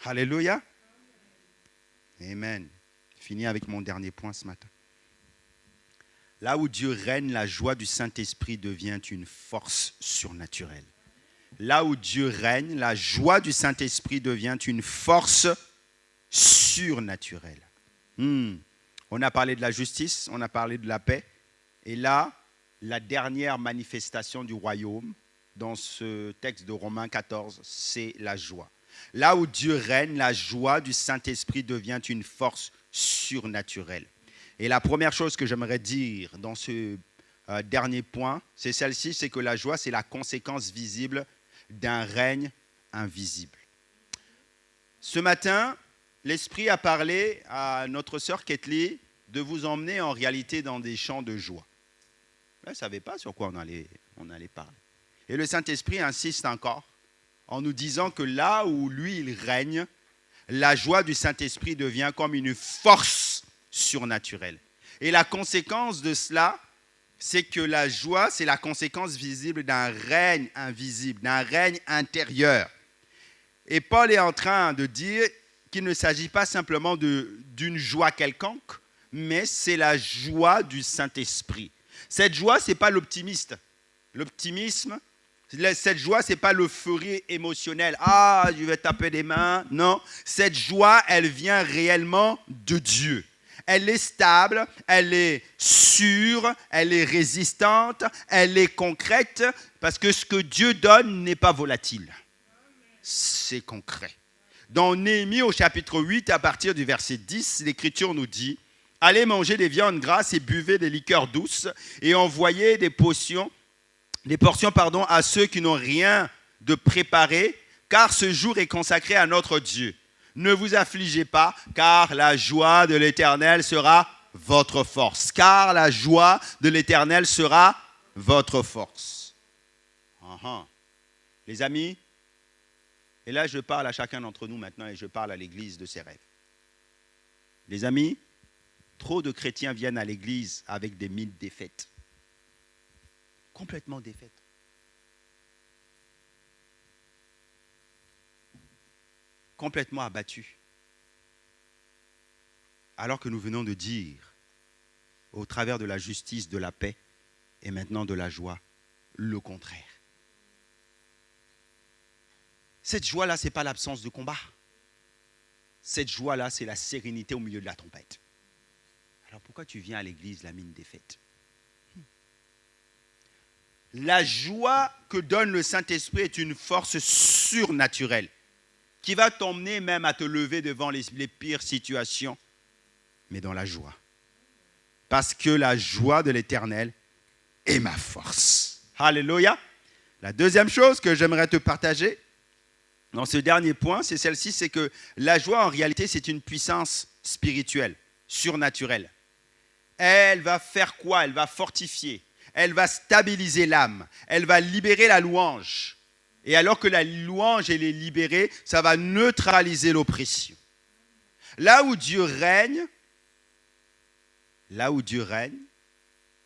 Alléluia! Amen. Fini avec mon dernier point ce matin. Là où Dieu règne, la joie du Saint-Esprit devient une force surnaturelle. Là où Dieu règne, la joie du Saint-Esprit devient une force surnaturelle. On a parlé de la justice, on a parlé de la paix. Et là, la dernière manifestation du royaume, dans ce texte de Romains 14, c'est la joie. Là où Dieu règne, la joie du Saint-Esprit devient une force surnaturelle. Et la première chose que j'aimerais dire dans ce dernier point, c'est celle-ci, c'est que la joie, c'est la conséquence visible d'un règne invisible. Ce matin, l'Esprit a parlé à notre sœur Ketli de vous emmener en réalité dans des champs de joie. Elle ne savait pas sur quoi on allait parler. Et le Saint-Esprit insiste encore en nous disant que là où lui, il règne, la joie du Saint-Esprit devient comme une force surnaturelle. Et la conséquence de cela, c'est que la joie, c'est la conséquence visible d'un règne invisible, d'un règne intérieur. Et Paul est en train de dire qu'il ne s'agit pas simplement d'une joie quelconque, mais c'est la joie du Saint-Esprit. Cette joie, ce n'est pas l'optimisme. Cette joie, ce n'est pas l'euphorie émotionnelle. Ah, je vais taper des mains. Non, cette joie, elle vient réellement de Dieu. Elle est stable, elle est sûre, elle est résistante, elle est concrète, parce que ce que Dieu donne n'est pas volatile. C'est concret. Dans Néhémie au chapitre 8, à partir du verset 10, l'Écriture nous dit « Allez manger des viandes grasses et buvez des liqueurs douces et envoyez des portions à ceux qui n'ont rien de préparé, car ce jour est consacré à notre Dieu. Ne vous affligez pas, car la joie de l'Éternel sera votre force. » Car la joie de l'Éternel sera votre force. Les amis, et là je parle à chacun d'entre nous maintenant et je parle à l'église de ses rêves. Les amis, trop de chrétiens viennent à l'église avec des mines défaites. Complètement défaites. Complètement abattus. Alors que nous venons de dire, au travers de la justice, de la paix et maintenant de la joie, le contraire. Cette joie-là, ce n'est pas l'absence de combat. Cette joie-là, c'est la sérénité au milieu de la tempête. Alors pourquoi tu viens à l'église la mine défaite? La joie que donne le Saint-Esprit est une force surnaturelle qui va t'emmener même à te lever devant les pires situations, mais dans la joie. Parce que la joie de l'Éternel est ma force. Alléluia. La deuxième chose que j'aimerais te partager dans ce dernier point, c'est celle-ci, c'est que la joie, en réalité, c'est une puissance spirituelle, surnaturelle. Elle va faire quoi? Elle va fortifier. Elle va stabiliser l'âme. Elle va libérer la louange. Et alors que la louange, elle est libérée, ça va neutraliser l'oppression. Là où Dieu règne,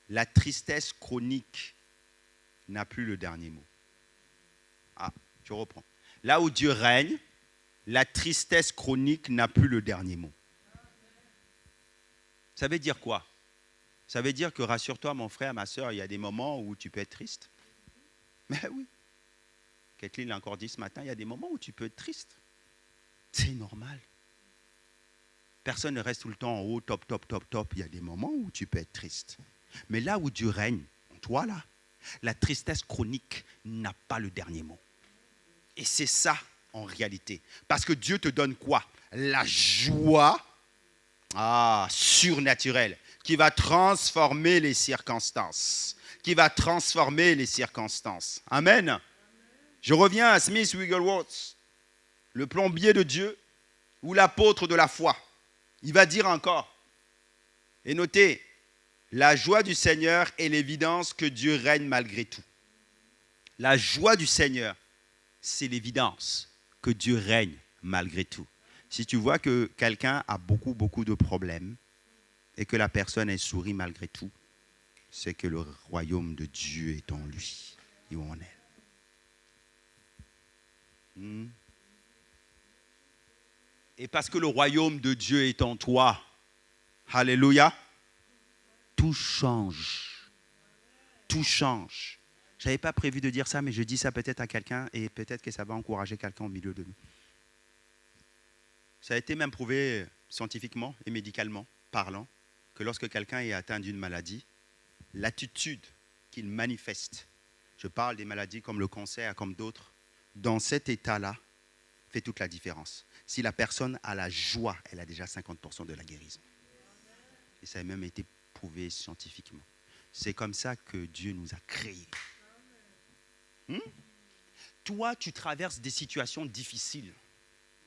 la tristesse chronique n'a plus le dernier mot. Ah, je reprends. Là où Dieu règne, la tristesse chronique n'a plus le dernier mot. Ça veut dire quoi? Ça veut dire que, rassure-toi, mon frère, ma soeur, il y a des moments où tu peux être triste. Mais oui. Kathleen l'a encore dit ce matin, il y a des moments où tu peux être triste. C'est normal. Personne ne reste tout le temps en haut, top. Il y a des moments où tu peux être triste. Mais là où Dieu règne, en toi là, la tristesse chronique n'a pas le dernier mot. Et c'est ça, en réalité. Parce que Dieu te donne quoi? La joie surnaturelle qui va transformer les circonstances. Amen. Je reviens à Smith Wigglesworth, le plombier de Dieu ou l'apôtre de la foi. Il va dire encore, et notez, la joie du Seigneur est l'évidence que Dieu règne malgré tout. La joie du Seigneur, c'est l'évidence que Dieu règne malgré tout. Si tu vois que quelqu'un a beaucoup de problèmes et que la personne elle sourit malgré tout, c'est que le royaume de Dieu est en lui et en elle. Et parce que le royaume de Dieu est en toi, alléluia, tout change. Tout change. Je n'avais pas prévu de dire ça, mais je dis ça peut-être à quelqu'un et peut-être que ça va encourager quelqu'un au milieu de nous. Ça a été même prouvé scientifiquement et médicalement parlant que lorsque quelqu'un est atteint d'une maladie, l'attitude qu'il manifeste, je parle des maladies comme le cancer, comme d'autres, dans cet état-là, fait toute la différence. Si la personne a la joie, elle a déjà 50% de la guérison. Et ça a même été prouvé scientifiquement. C'est comme ça que Dieu nous a créés. Toi, tu traverses des situations difficiles,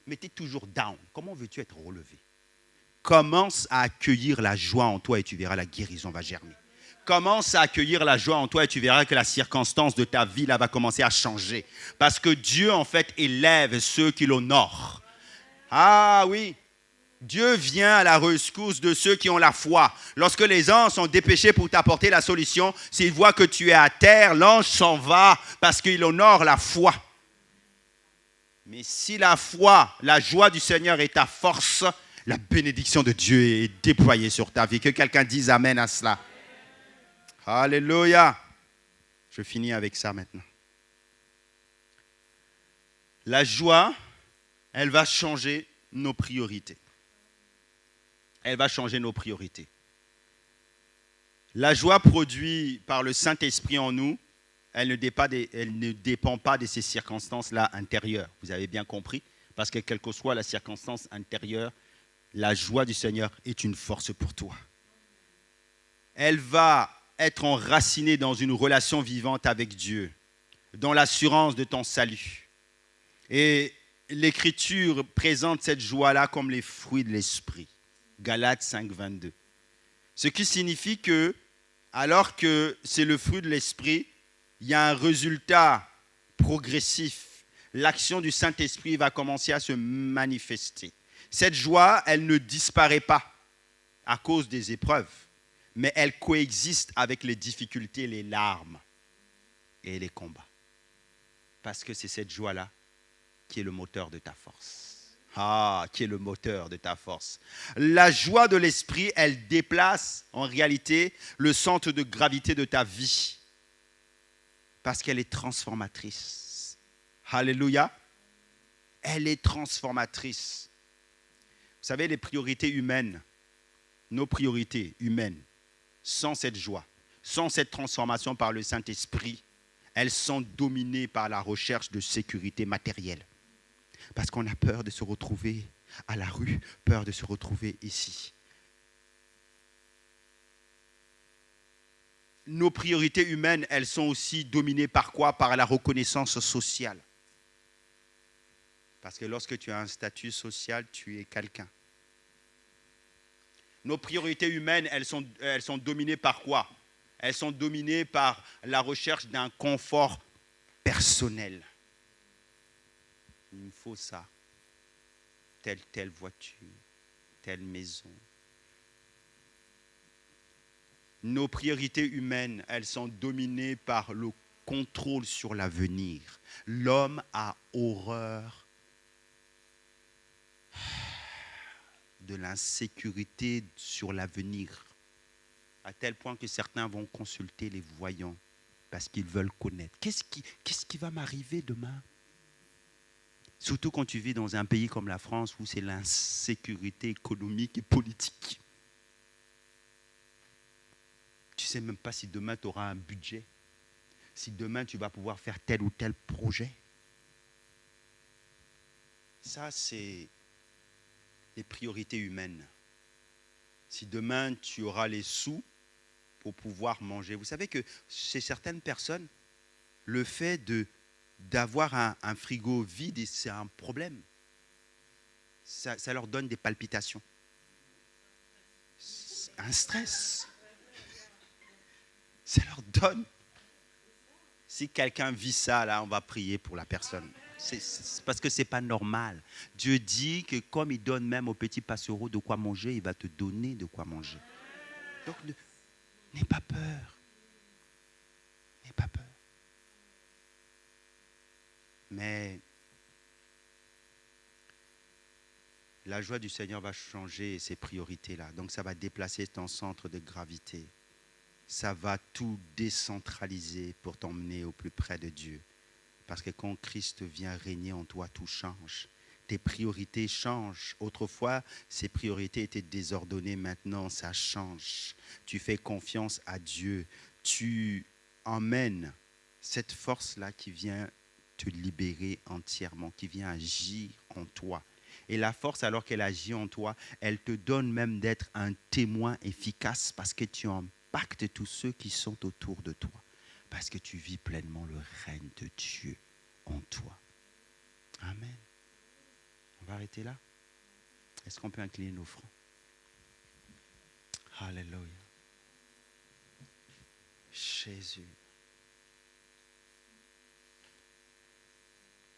mais tu es toujours down. Comment veux-tu être relevé? Commence à accueillir la joie en toi et tu verras la guérison va germer. Commence à accueillir la joie en toi et tu verras que la circonstance de ta vie là, va commencer à changer. Parce que Dieu, en fait, élève ceux qui l'honorent. Ah oui, Dieu vient à la rescousse de ceux qui ont la foi. Lorsque les anges sont dépêchés pour t'apporter la solution, s'ils voient que tu es à terre, l'ange s'en va parce qu'il honore la foi. Mais si la foi, la joie du Seigneur est ta force, la bénédiction de Dieu est déployée sur ta vie. Que quelqu'un dise amen à cela. Alléluia. Je finis avec ça maintenant. La joie, elle va changer nos priorités. Elle va changer nos priorités. La joie produite par le Saint-Esprit en nous, elle ne dépend pas de ces circonstances-là intérieures. Vous avez bien compris? Parce que quelle que soit la circonstance intérieure, la joie du Seigneur est une force pour toi. Elle va être enracinée dans une relation vivante avec Dieu, dans l'assurance de ton salut. Et l'Écriture présente cette joie-là comme les fruits de l'Esprit. Galates 5, 22. Ce qui signifie que, alors que c'est le fruit de l'Esprit, il y a un résultat progressif. L'action du Saint-Esprit va commencer à se manifester. Cette joie, elle ne disparaît pas à cause des épreuves, mais elle coexiste avec les difficultés, les larmes et les combats. Parce que c'est cette joie-là qui est le moteur de ta force. Qui est le moteur de ta force. La joie de l'esprit, elle déplace en réalité le centre de gravité de ta vie. Parce qu'elle est transformatrice. Alléluia. Elle est transformatrice. Vous savez, les priorités humaines, nos priorités humaines, sans cette joie, sans cette transformation par le Saint-Esprit, elles sont dominées par la recherche de sécurité matérielle. Parce qu'on a peur de se retrouver à la rue, peur de se retrouver ici. Nos priorités humaines, elles sont aussi dominées par quoi? Par la reconnaissance sociale. Parce que lorsque tu as un statut social, tu es quelqu'un. Nos priorités humaines, elles sont dominées par quoi? Elles sont dominées par la recherche d'un confort personnel. Il me faut ça, telle voiture, telle maison. Nos priorités humaines, elles sont dominées par le contrôle sur l'avenir. L'homme a horreur de l'insécurité sur l'avenir, à tel point que certains vont consulter les voyants parce qu'ils veulent connaître. Qu'est-ce qui va m'arriver demain? Surtout quand tu vis dans un pays comme la France où c'est l'insécurité économique et politique. Tu ne sais même pas si demain tu auras un budget, si demain tu vas pouvoir faire tel ou tel projet. Ça, c'est les priorités humaines. Si demain tu auras les sous pour pouvoir manger. Vous savez que chez certaines personnes, le fait d'avoir un frigo vide, c'est un problème. Ça leur donne des palpitations. Un stress. Ça leur donne. Si quelqu'un vit ça, là, on va prier pour la personne. C'est parce que ce n'est pas normal. Dieu dit que comme il donne même aux petits passereaux de quoi manger, il va te donner de quoi manger. Donc, n'aie pas peur. N'aie pas peur. Mais la joie du Seigneur va changer ces priorités-là. Donc, ça va déplacer ton centre de gravité. Ça va tout décentraliser pour t'emmener au plus près de Dieu. Parce que quand Christ vient régner en toi, tout change. Tes priorités changent. Autrefois, ces priorités étaient désordonnées. Maintenant, ça change. Tu fais confiance à Dieu. Tu emmènes cette force-là qui vient te libérer entièrement, qui vient agir en toi. Et la force, alors qu'elle agit en toi, elle te donne même d'être un témoin efficace parce que tu impactes tous ceux qui sont autour de toi. Parce que tu vis pleinement le règne de Dieu en toi. Amen. On va arrêter là. Est-ce qu'on peut incliner nos fronts? Alléluia. Jésus.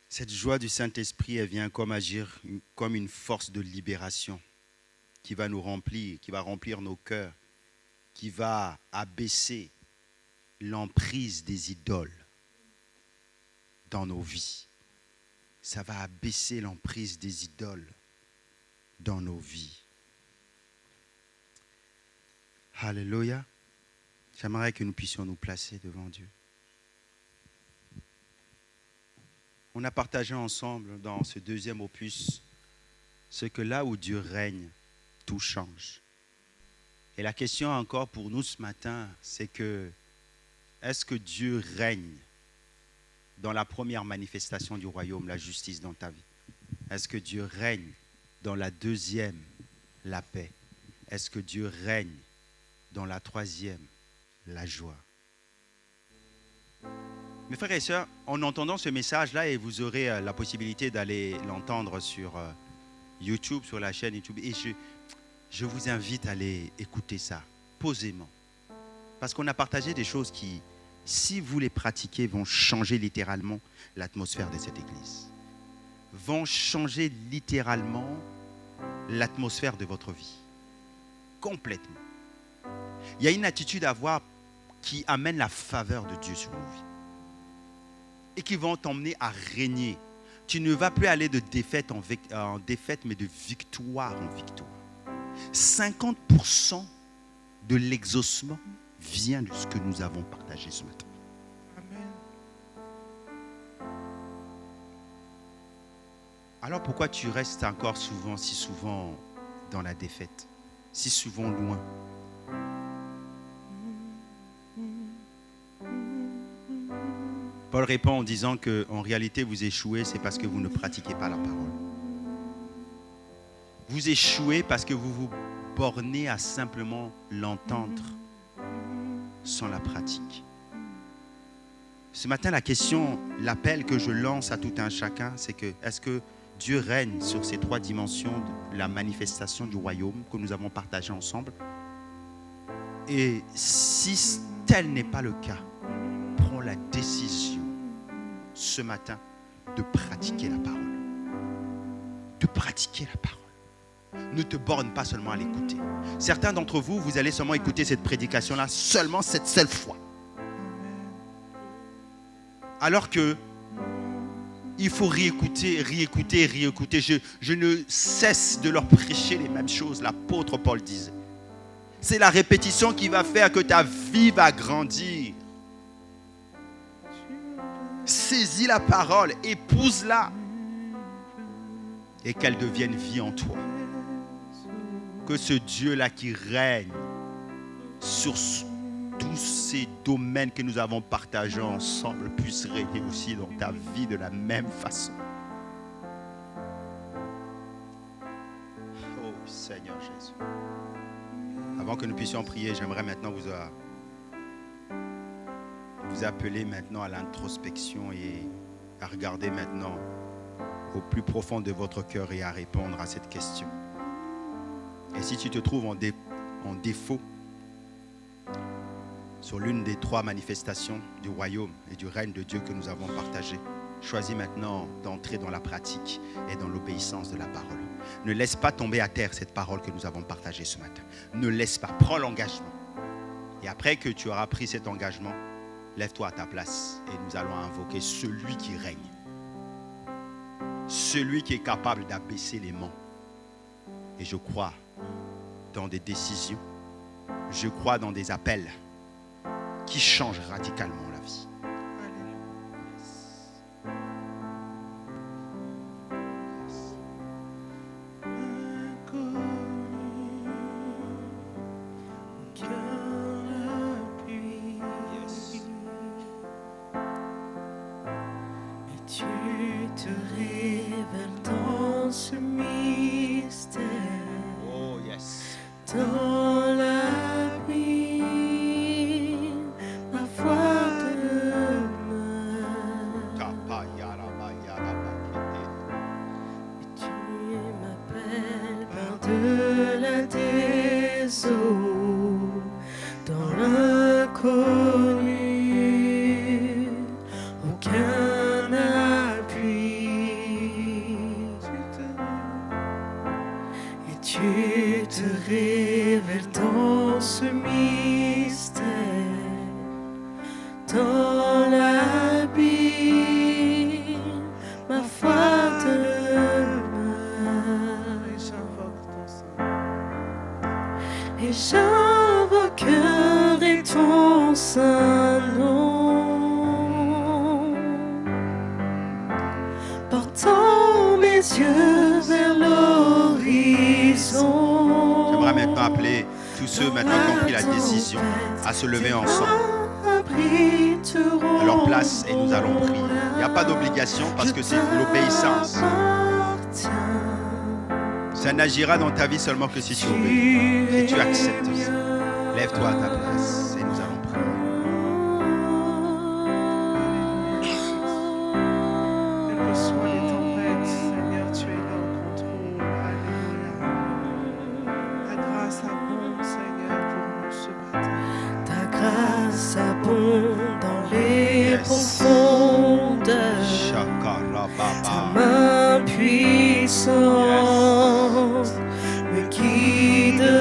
Cette joie du Saint-Esprit, elle vient comme agir comme une force de libération qui va nous remplir, qui va remplir nos cœurs, qui va abaisser l'emprise des idoles dans nos vies. Ça va abaisser l'emprise des idoles dans nos vies. Alléluia. J'aimerais que nous puissions nous placer devant Dieu. On a partagé ensemble dans ce deuxième opus ce que là où Dieu règne, tout change. Et la question encore pour nous ce matin, c'est que est-ce que Dieu règne dans la première manifestation du royaume, la justice dans ta vie? Est-ce que Dieu règne dans la deuxième, la paix? Est-ce que Dieu règne dans la troisième, la joie? Mes frères et sœurs, en entendant ce message-là, et vous aurez la possibilité d'aller l'entendre sur YouTube, sur la chaîne YouTube, et je vous invite à aller écouter ça posément. Parce qu'on a partagé des choses qui, si vous les pratiquez, vont changer littéralement l'atmosphère de cette église. Vont changer littéralement l'atmosphère de votre vie. Complètement. Il y a une attitude à avoir qui amène la faveur de Dieu sur nos vies. Et qui vont t'emmener à régner. Tu ne vas plus aller de défaite en défaite, mais de victoire en victoire. 50% de l'exaucement vient de ce que nous avons partagé ce matin. Amen. Alors pourquoi tu restes encore si souvent dans la défaite, si souvent loin? Paul répond en disant qu'en réalité vous échouez, c'est parce que vous ne pratiquez pas la parole. Vous échouez parce que vous vous bornez à simplement l'entendre sans la pratique. Ce matin, la question, l'appel que je lance à tout un chacun, c'est que est-ce que Dieu règne sur ces trois dimensions de la manifestation du royaume que nous avons partagé ensemble? Et si tel n'est pas le cas, prends la décision ce matin de pratiquer la parole. De pratiquer la parole. Ne te borne pas seulement à l'écouter. Certains d'entre vous, vous allez seulement écouter cette prédication-là seulement cette seule fois. Alors que il faut réécouter. Je ne cesse de leur prêcher les mêmes choses. L'apôtre Paul disait. C'est la répétition qui va faire que ta vie va grandir. Saisis la parole, épouse-la et qu'elle devienne vie en toi. Que ce Dieu-là qui règne sur tous ces domaines que nous avons partagés ensemble puisse régner aussi dans ta vie de la même façon. Oh Seigneur Jésus. Avant que nous puissions prier, j'aimerais maintenant vous appeler maintenant à l'introspection et à regarder maintenant au plus profond de votre cœur et à répondre à cette question. Et si tu te trouves en défaut sur l'une des 3 manifestations du royaume et du règne de Dieu que nous avons partagées, choisis maintenant d'entrer dans la pratique et dans l'obéissance de la parole. Ne laisse pas tomber à terre cette parole que nous avons partagée ce matin. Ne laisse pas, prends l'engagement. Et après que tu auras pris cet engagement, lève-toi à ta place et nous allons invoquer celui qui règne. Celui qui est capable d'abaisser les monts. Et je crois dans des décisions, je crois dans des appels qui changent radicalement la vie. Se lever ensemble à leur place et nous allons prier. Il n'y a pas d'obligation parce que c'est l'obéissance. Ça n'agira dans ta vie seulement que si tu obéis, si tu acceptes ça. Lève-toi à ta place et nous allons prier. Quelles que soient les tempêtes, Seigneur, tu es là au contrôle. Alléluia. Ta grâce abonde, Seigneur, pour nous ce matin. Grâce abonde dans les profondeurs, ta main puissante me guidera.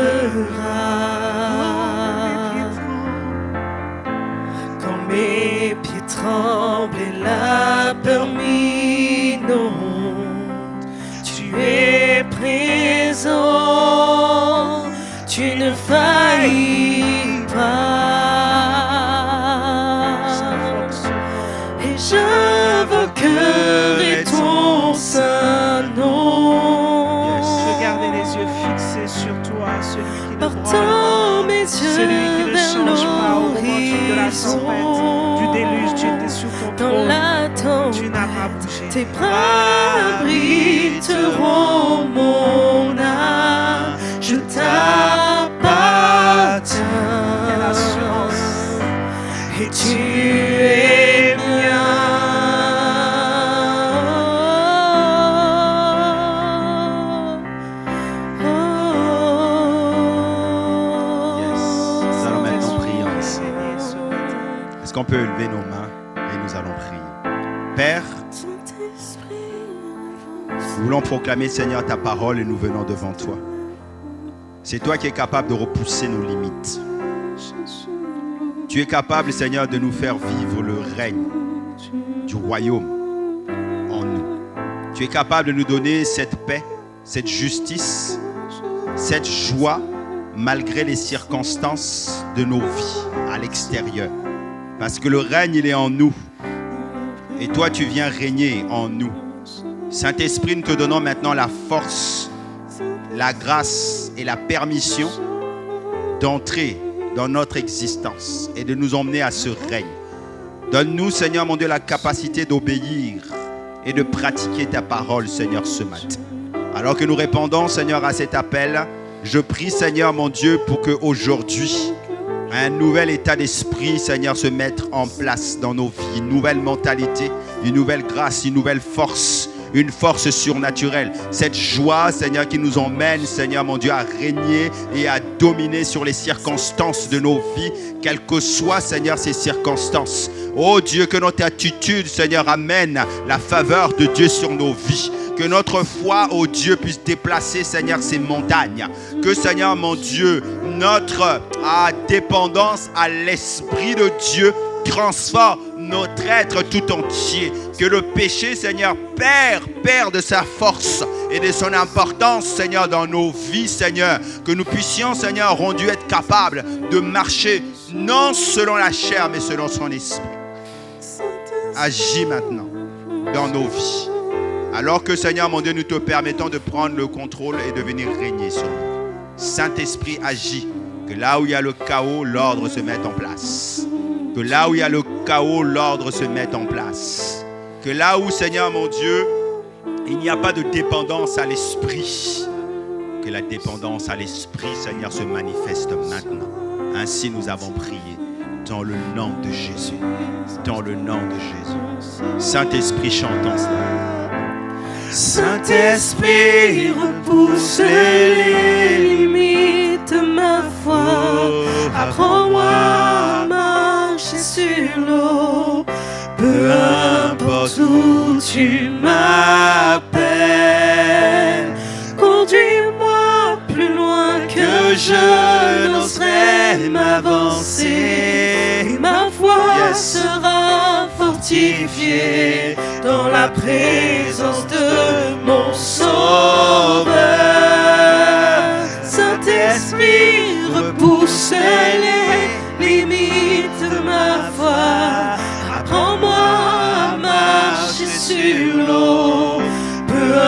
Quand mes pieds tremblent et la peur m'inonde, tu es présent, tu ne faillis pas. J'invoquerai ton saint nom. Je gardais les yeux fixés sur toi, celui qui ne branle pas, celui qui ne change pas au moment de la tempête, du déluge, tu étais sur ton trône, tu n'as pas bougé. Tes bras abriteront mon âme, je t'appartiens. Quelle assurance. Et tu es mien. Est-ce qu'on peut lever nos mains et nous allons prier? Père, Nous voulons proclamer, Seigneur, ta parole et nous venons devant toi. C'est toi qui es capable de repousser nos limites. Tu es capable, Seigneur, de nous faire vivre le règne du royaume en nous. Tu es capable de nous donner cette paix, cette justice, cette joie, malgré les circonstances de nos vies à l'extérieur. Parce que le règne, il est en nous. Et toi, tu viens régner en nous. Saint-Esprit, nous te donnons maintenant la force, la grâce et la permission d'entrer dans notre existence et de nous emmener à ce règne. Donne-nous, Seigneur mon Dieu, la capacité d'obéir et de pratiquer ta parole, Seigneur, ce matin. Alors que nous répondons, Seigneur, à cet appel, je prie, Seigneur mon Dieu, pour qu'aujourd'hui, un nouvel état d'esprit, Seigneur, se mette en place dans nos vies. Une nouvelle mentalité, une nouvelle grâce, une nouvelle force, une force surnaturelle. Cette joie, Seigneur, qui nous emmène, Seigneur mon Dieu, à régner et à dominer sur les circonstances de nos vies, quelles que soient, Seigneur, ces circonstances. Oh Dieu, que notre attitude, Seigneur, amène la faveur de Dieu sur nos vies. Que notre foi, oh Dieu, puisse déplacer, Seigneur, ces montagnes. Que, Seigneur, mon Dieu, notre dépendance à l'Esprit de Dieu transforme notre être tout entier. Que le péché, Seigneur, perde sa force et de son importance, Seigneur, dans nos vies, Seigneur. Que nous puissions, Seigneur, rendu être capables de marcher non selon la chair, mais selon son esprit. Agis maintenant dans nos vies. Alors que, Seigneur, mon Dieu, nous te permettons de prendre le contrôle et de venir régner sur nous. Saint-Esprit, agis. Que là où il y a le chaos, l'ordre se mette en place. Que là où il y a le chaos, l'ordre se mette en place. Que là où, Seigneur, mon Dieu, il n'y a pas de dépendance à l'esprit. Que la dépendance à l'esprit, Seigneur, se manifeste maintenant. Ainsi nous avons prié. Dans le nom de Jésus. Dans le nom de Jésus. Saint-Esprit, chantons cela. Saint-Esprit, repousse les limites de ma foi. Apprends-moi à marcher sur l'eau. Peu importe où tu m'appelles. Conduis-moi plus loin que je n'oserais m'avancer. Ma foi sera fortifiée dans la présence de mon Sauveur. Saint-Esprit, repousse les limites de ma foi. Apprends-moi à marcher sur l'eau. Peu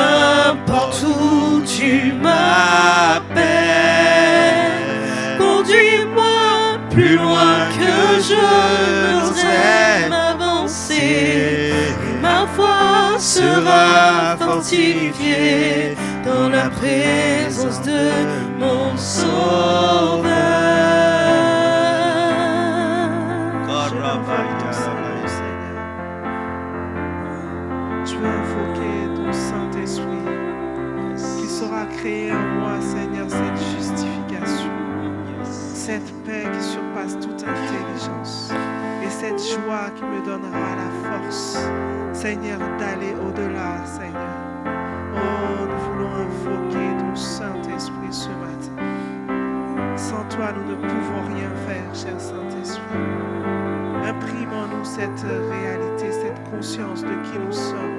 importe où tu m'appelles. Conduis-moi plus loin que je n'oserais m'avancer. Ma foi sera fortifiée dans la présence de mon Sauveur. Je veux invoquer ton Saint-Esprit qui saura créer en moi, Seigneur, cette justification, cette paix qui surpasse toute intelligence et cette joie qui me donnera la force, Seigneur, d'aller au-delà, Seigneur. Oh, nous voulons invoquer ton Saint-Esprit ce matin. Sans toi, nous ne pouvons rien faire, cher Saint-Esprit. Imprime en nous cette réalité, cette conscience de qui nous sommes.